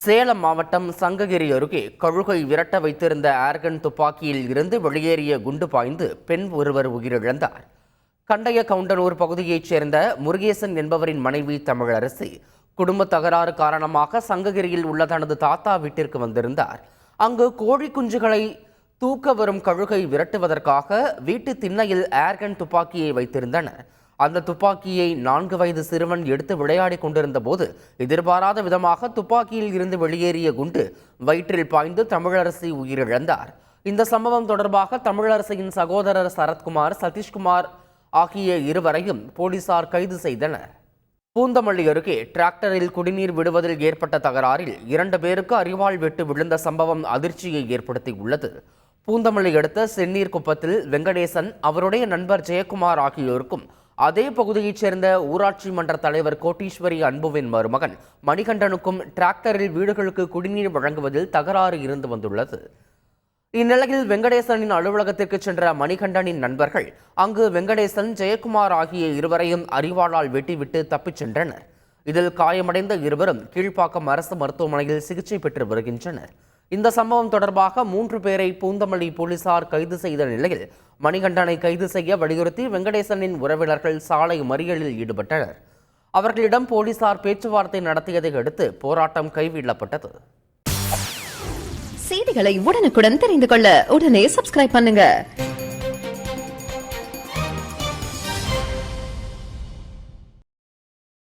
சேலம் மாவட்டம் சங்ககிரி அருகே கழுகை விரட்ட வைத்திருந்த ஏர்கன் துப்பாக்கியில் இருந்து வெளியேறிய குண்டு பாய்ந்து பெண் ஒருவர் உயிரிழந்தார். கண்டைய கவுண்டனூர் பகுதியைச் சேர்ந்த முருகேசன் என்பவரின் மனைவி தமிழரசி குடும்ப தகராறு காரணமாக சங்ககிரியில் உள்ள தனது தாத்தா வீட்டிற்கு வந்திருந்தார். அங்கு கோழி குஞ்சுகளை தூக்க வரும் கழுகை விரட்டுவதற்காக வீட்டு திண்ணையில் ஏர்கன் துப்பாக்கியை வைத்திருந்தனர். அந்த துப்பாக்கியை 4 வயது சிறுவன் எடுத்து விளையாடி கொண்டிருந்த போது எதிர்பாராத விதமாக துப்பாக்கியில் இருந்து வெளியேறிய குண்டு வயிற்றில் பாய்ந்து தமிழரசி உயிரிழந்தார். இந்த சம்பவம் தொடர்பாக தமிழரசியின் சகோதரர் சரத்குமார், சதீஷ்குமார் ஆகிய இருவரையும் போலீசார் கைது செய்தனர். பூந்தமல்லி அருகே டிராக்டரில் குடிநீர் விடுவதில் ஏற்பட்ட தகராறில் 2 பேருக்கு அரிவாள் வெட்டு விழுந்த சம்பவம் அதிர்ச்சியை ஏற்படுத்தியுள்ளது. பூந்தமல்லி அடுத்த செந்நீர் குப்பத்தில் வெங்கடேசன், அவருடைய நண்பர் ஜெயக்குமார் ஆகியோருக்கும் அதே பகுதியைச் சேர்ந்த ஊராட்சி மன்ற தலைவர் கோட்டீஸ்வரி அன்புவின் மருமகன் மணிகண்டனுக்கும் டிராக்டரில் வீடுகளுக்கு குடிநீர் வழங்குவதில் தகராறு இருந்து வந்துள்ளது. இந்நிலையில் வெங்கடேசனின் அலுவலகத்திற்கு சென்ற மணிகண்டனின் நண்பர்கள் அங்கு வெங்கடேசன், ஜெயக்குமார் ஆகிய இருவரையும் அரிவாளால் வெட்டிவிட்டு தப்பிச் சென்றனர். இதில் காயமடைந்த இருவரும் கீழ்ப்பாக்கம் அரசு மருத்துவமனையில் சிகிச்சை பெற்று வருகின்றனர். இந்த சம்பவம் தொடர்பாக 3 பேரை பூந்தமல்லி போலீசார் கைது செய்த நிலையில் மணிகண்டனை கைது செய்ய வலியுறுத்தி வெங்கடேசனின் உறவினர்கள் சாலை மறியலில் ஈடுபட்டனர். அவர்களிடம் போலீசார் பேச்சுவார்த்தை நடத்தியதை அடுத்து போராட்டம் கைவிடப்பட்டது. செய்திகளை உடனுக்குடன் தெரிந்து கொள்ள உடனே சப்ஸ்கிரைப் பண்ணுங்க.